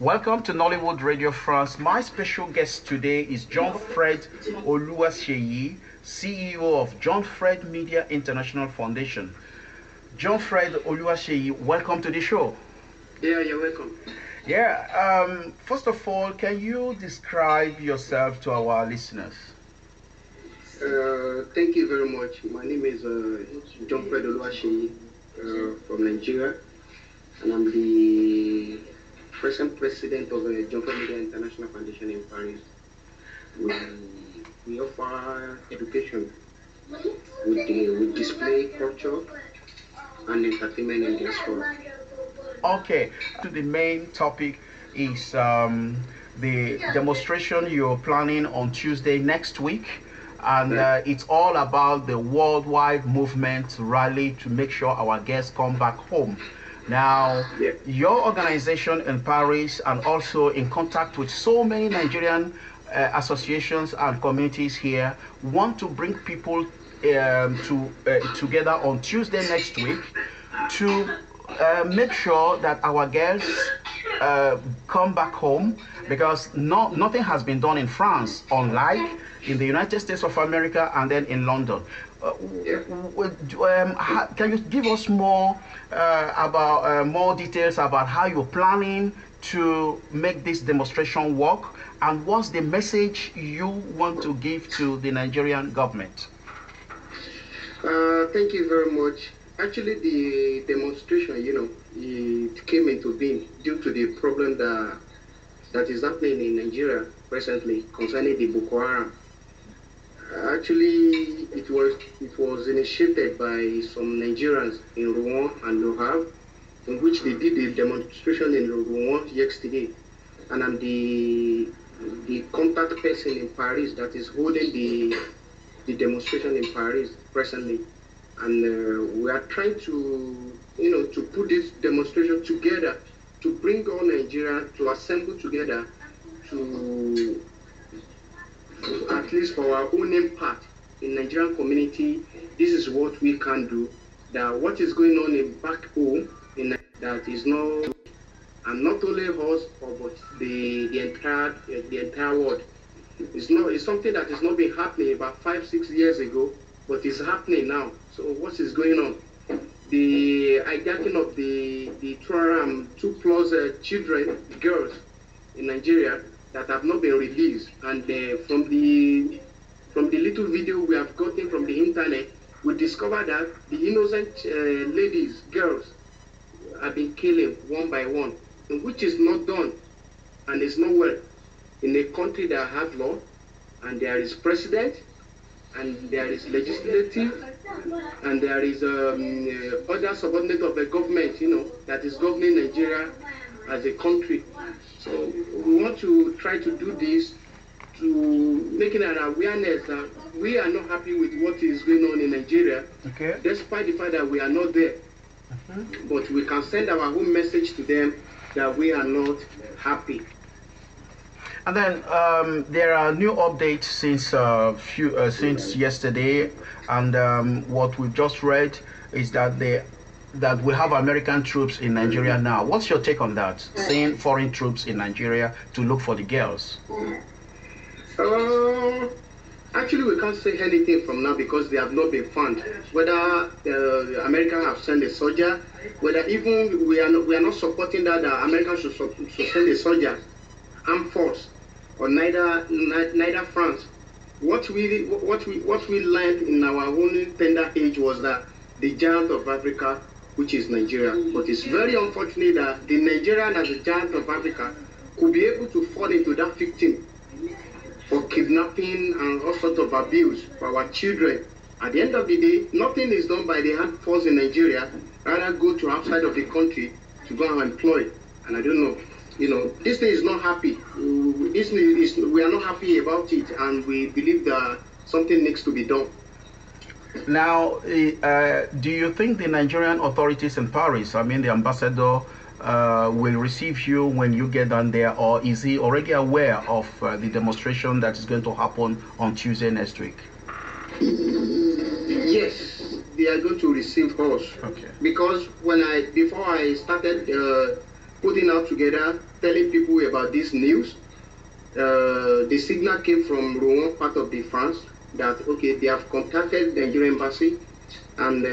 Welcome to Nollywood Radio France. My special guest today is Johnfred Oluwaseyi, CEO of Johnfred Media International Foundation. Johnfred Oluwaseyi, welcome to the show. Yeah, you're welcome. First of all, can you describe yourself to our listeners? Thank you very much. My name is Johnfred Oluwaseyi from Nigeria, and I'm the present president of the Johnfred Media International Foundation in Paris. We offer education with display, culture, and entertainment in diaspora. Okay, to the main topic is the demonstration you're planning on Tuesday next week. And it's all about the worldwide movement rally to make sure our guests come back home. Now, your organization in Paris and also in contact with so many Nigerian associations and communities here want to bring people together on Tuesday next week to make sure that our girls come back home, because nothing has been done in France, unlike in the United States of America and then in London. Can you give us more more details about how you're planning to make this demonstration work, and what's the message you want to give to the Nigerian government? Thank you very much. Actually, the demonstration, it came into being due to the problem that is happening in Nigeria presently concerning the Boko Haram. Actually, it was initiated by some Nigerians in Rouen and Le Havre, in which they did the demonstration in Rouen yesterday. And I'm the contact person in Paris that is holding the demonstration in Paris presently. And we are trying to, to put this demonstration together, to bring all Nigerians to assemble together to at least for our own impact in Nigerian community. This is what we can do. That what is going on in back home, that is not, and not only us, but the entire world. It's something that has not been happening about 5-6 years ago, but it's happening now. So what is going on? The hijacking of the 2+ children, girls in Nigeria that have not been released, and from the little video we have gotten from the internet, we discovered that the innocent ladies, girls, have been killing one by one, which is not done, and it's not well in a country that has law, and there is president, and there is legislative, and there is other subordinate of the government, that is governing Nigeria as a country. So we want to try to do this to making an awareness that we are not happy with what is going on in Nigeria, despite the fact that we are not there. But we can send our own message to them that we are not happy. And then there are new updates since yesterday, and what we've just read is that we have American troops in Nigeria now. What's your take on that? Seeing foreign troops in Nigeria to look for the girls? Actually, we can't say anything from now because they have not been found. Whether America have sent a soldier, whether even we are not supporting that America should send a soldier, armed force, or neither France. What we learned in our own tender age was that the giant of Africa, which is Nigeria. But it's very unfortunate that the Nigerian as a giant of Africa could be able to fall into that victim for kidnapping and all sorts of abuse for our children. At the end of the day, nothing is done by the armed force in Nigeria, rather go to outside of the country to go and employ. And I don't know, this thing is not happy. We are not happy about it, and we believe that something needs to be done. Now, do you think the Nigerian authorities in Paris, the ambassador, will receive you when you get down there, or is he already aware of the demonstration that is going to happen on Tuesday next week? Yes, they are going to receive us. Okay. Because before I started putting out together, telling people about this news. The signal came from Rouen, part of the France, that okay, they have contacted the Nigerian embassy and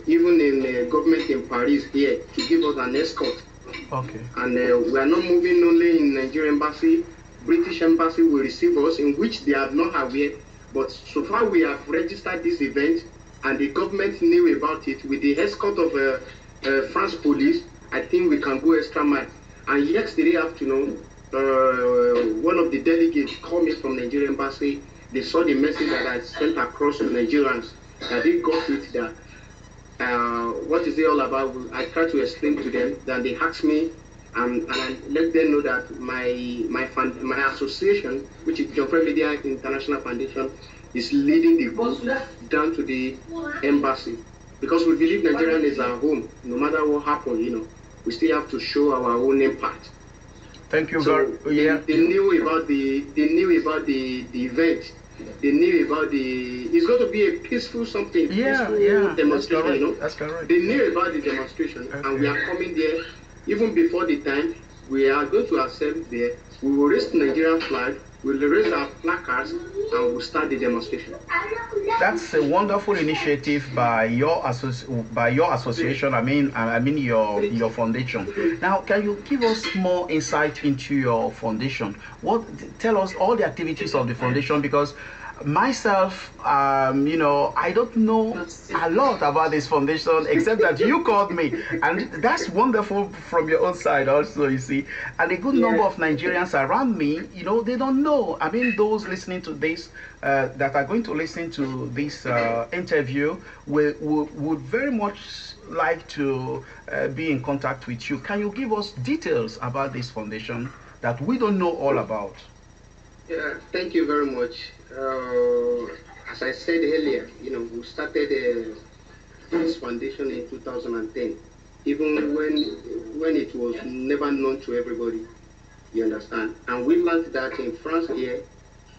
even in the government in Paris here to give us an escort. Okay. And we are not moving only in Nigerian embassy. British embassy will receive us, in which they are not aware. But so far we have registered this event, and the government knew about it. With the escort of France police, I think we can go extra mile. And yesterday afternoon, one of the delegates called me from Nigerian embassy. They saw the message that I sent across to Nigerians, that they got it, that what is it all about? I tried to explain to them. Then they asked me, and I let them know that my association, which is Johnfred Media International Foundation, is leading the group down to the embassy, because we believe Nigerian is our home. No matter what happens, we still have to show our own impact. Thank you. So they knew about the event. They knew about it's going to be a peaceful something. Peaceful demonstration. That's correct. They knew about the demonstration, okay. And we are coming there even before the time. We are going to assemble there. We will raise the Nigerian flag. We'll raise our placards and we'll start the demonstration. That's a wonderful initiative by your association. I mean your foundation. Now, can you give us more insight into your foundation? Tell us all the activities of the foundation, because myself, I don't know a lot about this foundation except that you called me, and that's wonderful from your own side also, you see. And a good number of Nigerians around me, they don't know. I mean, those listening to this, that are going to listen to this interview, would very much like to be in contact with you. Can you give us details about this foundation that we don't know all about? Yeah, thank you very much. As I said earlier, we started this foundation in 2010, even when it was never known to everybody, you understand. And we learned that in France here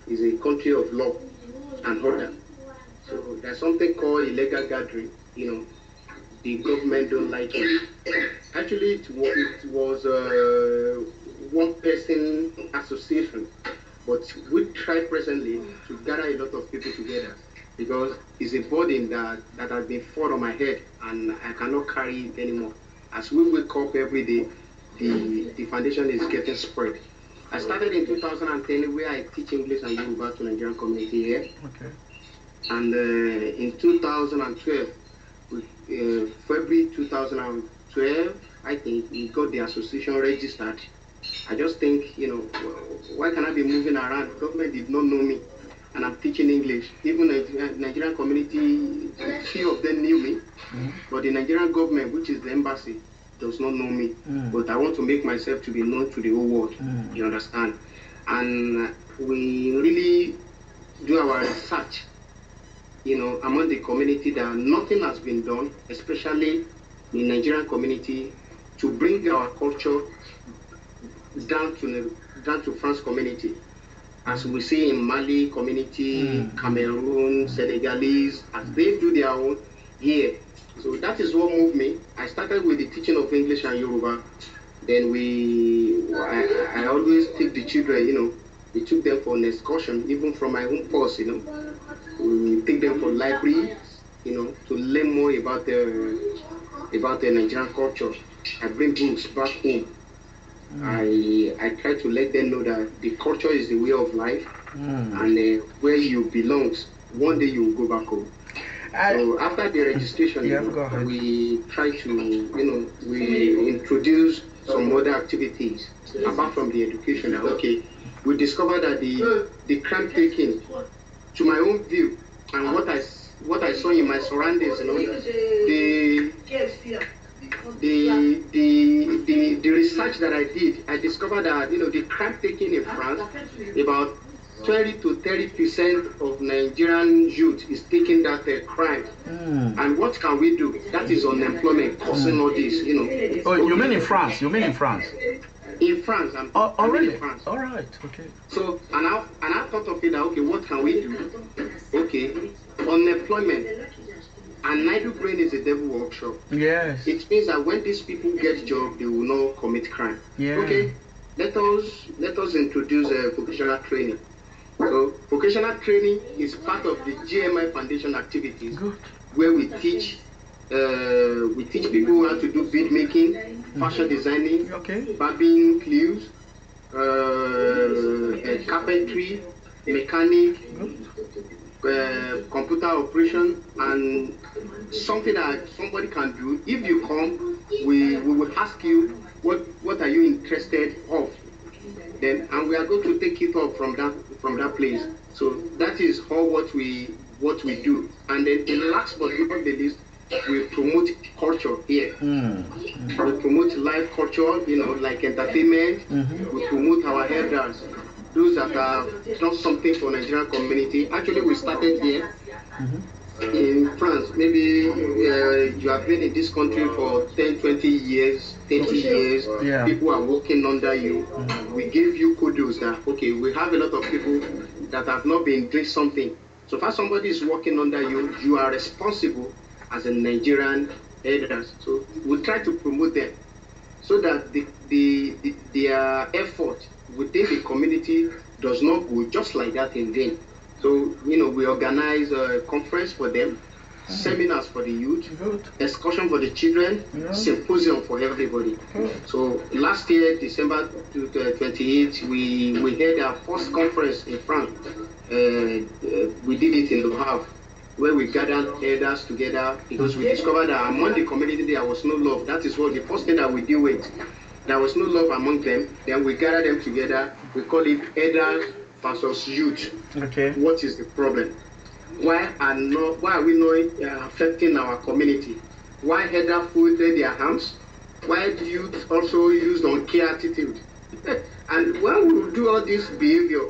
is a country of law and order. So there's something called illegal gathering, the government don't like it. Actually, it was one person association. But we try presently to gather a lot of people together, because it's a burden that has been falling on my head and I cannot carry it anymore. As we wake up every day, the foundation is getting spread. I started in 2010 where I teach English and Yoruba to Nigerian community here. Okay. And in 2012, February 2012, I think we got the association registered. I just think, why can I be moving around? Government did not know me, and I'm teaching English. Even the Nigerian community, few of them knew me, but the Nigerian government, which is the embassy, does not know me. But I want to make myself to be known to the whole world, you understand? And we really do our research, among the community, that nothing has been done, especially in the Nigerian community, to bring our culture down to France community, as we see in Mali community, Cameroon, Senegalese, as they do their own here. So that is what moved me. I started with the teaching of English and Yoruba. Then I always take the children, we took them for an excursion, even from my own course, we take them for library, to learn more about the Nigerian culture. I bring books back home. I try to let them know that the culture is the way of life, and where you belong, one day you will go back home. So after the registration, we try to, we introduce some other activities apart from the education. Okay, we discovered that the crime taking, to my own view, and what I saw in my surroundings, the research that I did, I discovered that the crime taking in France, about 20 to 30% of Nigerian youth is taking that crime. And what can we do? That is unemployment causing all this. Oh, you mean in France? You mean in France? In France, I'm really? in France. All right, okay. So and I thought of it that, okay, what can we do? Okay, unemployment. An idle brain is a devil workshop. Yes. It means that when these people get job, they will not commit crime. Yeah. Okay, let us introduce vocational training. So vocational training is part of the GMI Foundation activities. Good. Where we teach people how to do bead making, fashion designing, Okay. barbing, clews, carpentry, mechanic, computer operation, and something that somebody can do. If you come, we will ask you what are you interested of, then, and we are going to take it up from that place. So that is all what we do. And then the last but not the least, we promote culture here. We promote live culture, like entertainment. We promote our elders, those that have done something for Nigerian community. Actually, we started here in France. Maybe you have been in this country for 10, 20 years, 30 years. Yeah. People are working under you. We give you kudos that, okay, we have a lot of people that have not been doing something. So if somebody is working under you, you are responsible as a Nigerian elders. So we try to promote them so that their effort within the community does not go just like that in vain. So, we organize a conference for them, seminars for the youth, excursion for the children, symposium for everybody. So last year, December 28th, we had our first conference in France. We did it in Le Havre, where we gathered elders together because we discovered that among the community there was no love. That is what the first thing that we deal with. There was no love among them. Then we gather them together. We call it elders versus youth. Okay. What is the problem? Why are we not affecting our community? Why elders folded their hands? Why do youth also use uncaring attitude? And when we do all this behavior,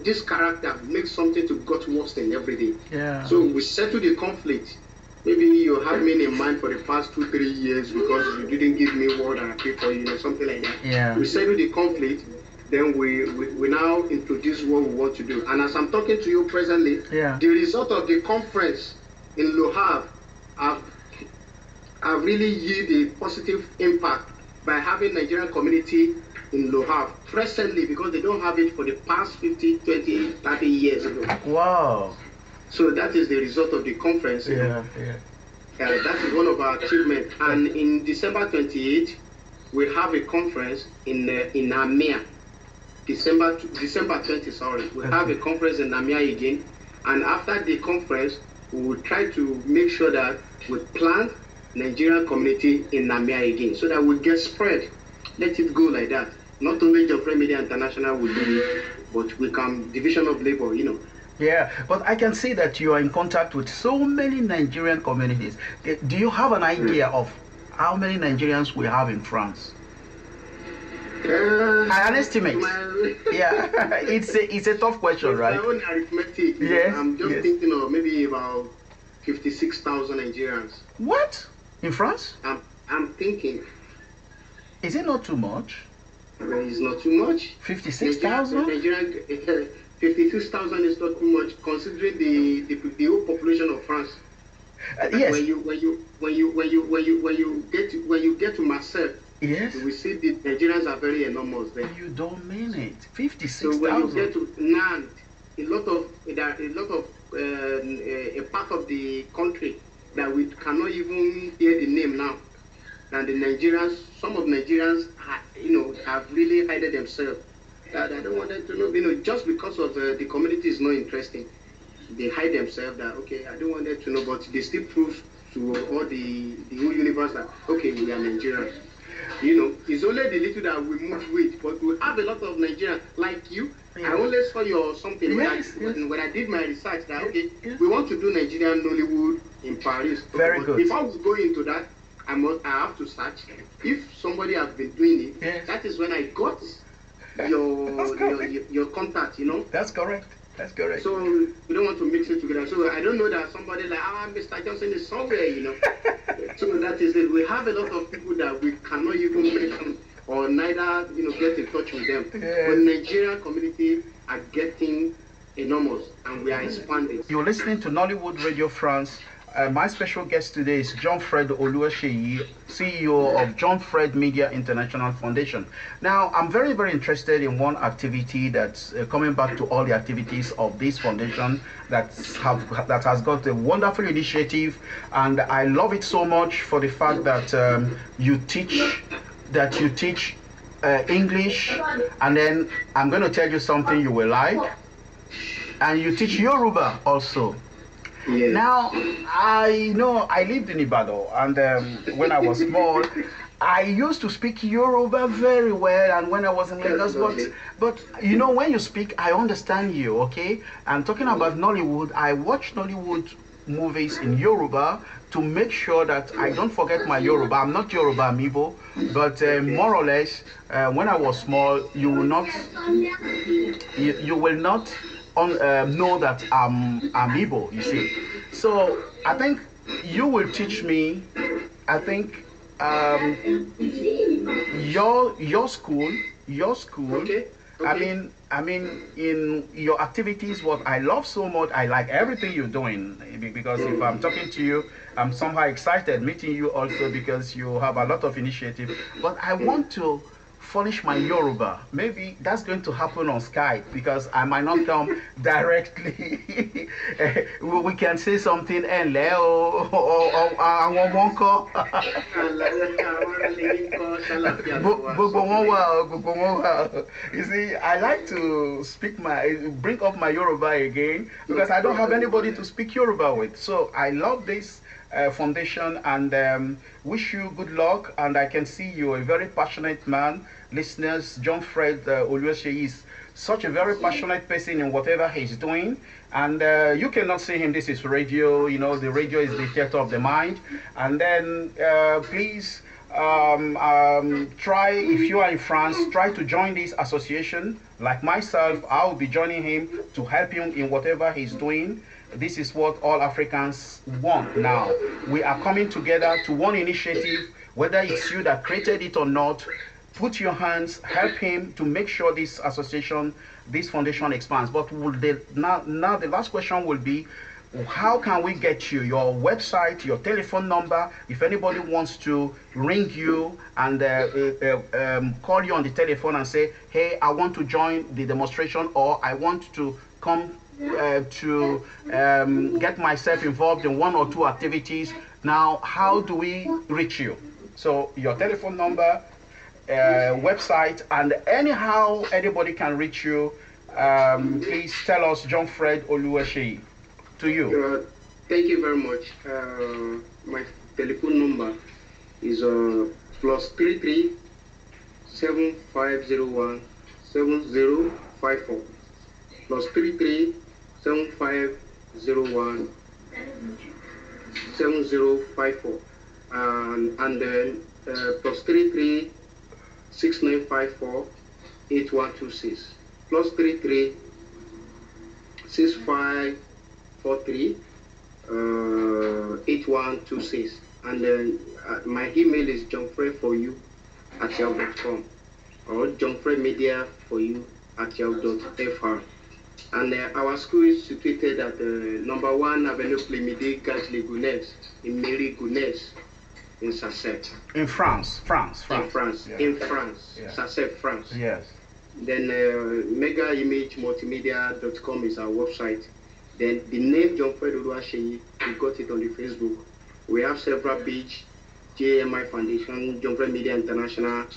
this character makes something to get worse than every day. Yeah. So we settle the conflict. Maybe you have me in mind for the past 2-3 years because you didn't give me what I paid for you, something like that. Yeah. We settle the conflict, then we now introduce what we want to do. And as I'm talking to you presently, the result of the conference in Le Havre have really yielded a positive impact by having Nigerian community in Le Havre presently, because they don't have it for the past 50, 20, 30 years ago. Wow. So that is the result of the conference. Yeah. That is one of our achievements. And in December 28th, we have a conference in Amia. December 20, sorry. We have a conference in Amia again. And after the conference, we will try to make sure that we plant Nigerian community in Amia again, so that we get spread. Let it go like that. Not only Johnfred Media International will do it, but we can division of labor, Yeah, but I can see that you are in contact with so many Nigerian communities. Do you have an idea of how many Nigerians we have in France? An estimate. Yeah, it's a tough question, right? My own arithmetic. Yes. I'm just thinking of maybe about 56,000 Nigerians. What? In France? I'm thinking. Is it not too much? It's not too much. 56,000? Nigerian 52,000 is not too much considering the whole population of France. Yes. When you get to Marseille, yes, we see the Nigerians are very enormous there. You don't mean it. 56,000. So when you get to Nantes, a part of the country that we cannot even hear the name now. And the Nigerians, some of Nigerians, have really hidden themselves. I don't want them to know, just because of the community is not interesting. They hide themselves that, okay, I don't want them to know, but they still prove to all the whole universe that, okay, we are Nigerians. It's only the little that we move with, but we have a lot of Nigerians like you. Yeah. I only saw your something when I did my research that, okay, we want to do Nigerian Nollywood in Paris. Very good. Before we go into that, I have to search. If somebody has been doing it, that is when I got your contact, That's correct. That's correct. So we don't want to mix it together. So I don't know that somebody like Mr. Johnson is somewhere, So that is it. We have a lot of people that we cannot even mention or neither get in touch with them. But Nigerian community are getting enormous and we are expanding. You're listening to Nollywood Radio France. My special guest today is Johnfred Oluwaseyi, CEO of Johnfred Media International Foundation. Now, I'm very, very interested in one activity that's coming back to all the activities of this foundation that has got a wonderful initiative, and I love it so much for the fact that you teach English, and then I'm going to tell you something you will like, and you teach Yoruba also. Yes. Now, I know I lived in Ibadan, and when I was small, I used to speak Yoruba very well, and when I was in Lagos, but you know, when you speak, I understand you, okay? And talking about Nollywood, I watch Nollywood movies in Yoruba to make sure that I don't forget my Yoruba. I'm not Yoruba, I'm Igbo, but more or less, when I was small, you will not know that I'm Igbo, you see. So I think you will teach me. I think your school. Okay. I mean, in your activities, what I love so much, I like everything you're doing, because if I'm talking to you, I'm somehow excited meeting you also, because you have a lot of initiative. But I want to furnish my Yoruba. Maybe that's going to happen on Skype, because I might not come directly. We can say something, or you see, I like to bring up my Yoruba again, because I don't have anybody to speak Yoruba with. So I love this foundation, and wish you good luck. And I can see you're a very passionate man. Listeners, Johnfred Oluwaseyi is such a very passionate person in whatever he's doing, and you cannot see him. This is radio. You know, the radio is the theater of the mind. And then please try, if you are in France, try to join this association. Like myself, I will be joining him to help him in whatever he's doing. This is what all Africans want now. We are coming together to one initiative, whether it's you that created it or not. Put your hands, help him to make sure this association, this foundation expands. But now the last question will be, how can we get you? Your website, your telephone number, if anybody wants to ring you and call you on the telephone and say, hey, I want to join the demonstration, or I want to come to get myself involved in one or two activities. Now, how do we reach you? So your telephone number, website, and anyhow anybody can reach you. Please tell us, Johnfred Oluwaseyi. To you. Thank you very much. My telephone number is +33 7501 7054. +33 7501 7054. And then +33 6954 8126. +33 6543 8126. And then my email is johnfredforyou@yahoo.com or johnfredmedia4you@yahoo.fr. And our school is situated at number 1 Avenue Plémidé Gage Gonesse in Mairie Gonesse in Sasset. In France. In France. Yeah. In France. Yeah. Sasset, France. Yes. Then megaimagemultimedia.com is our website. Then the name Johnfred Oluwaseyi, we got it on the Facebook. We have several pages, JMI Foundation, Johnfred Media International.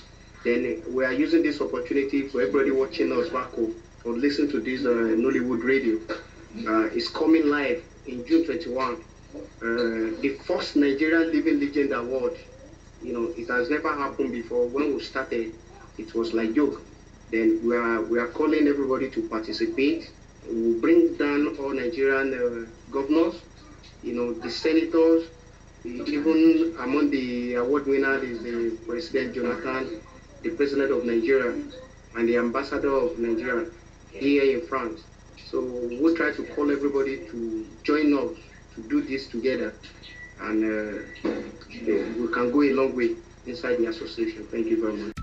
Then we are using this opportunity for everybody watching us back home or listen to this Nollywood Radio. It's coming live in June 21. The first Nigerian Living Legend Award. You know, it has never happened before. When we started, it was like joke. Then we are calling everybody to participate. We'll bring down all Nigerian governors, you know, the senators, even among the award winners is the President Jonathan, the President of Nigeria, and the Ambassador of Nigeria here in France. So we'll try to call everybody to join us to do this together, and we can go a long way inside the association. Thank you very much.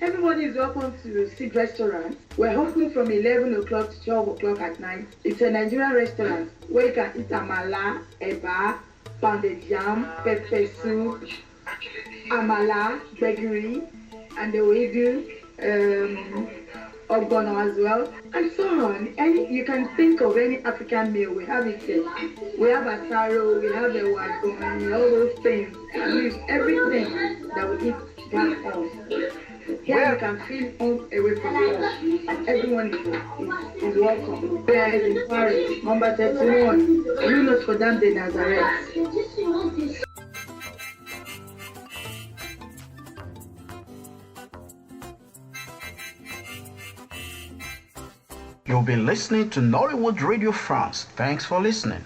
Everybody is welcome to Seed Restaurant. We're open from 11 o'clock to 12 o'clock at night. It's a Nigerian restaurant where you can eat amala, eba, pounded yam, pepper soup, amala, gbegiri, and they will do ogbono as well, and so on. Any you can think of any African meal, we have it here. We have asaro, we have the wagon, all those things. I mean, everything that we eat back home. Here you can feel home away from home, and everyone is welcome. There is in Paris, number 31, Rue Notre-Dame de Nazareth. You've been listening to Nollywood Radio France. Thanks for listening.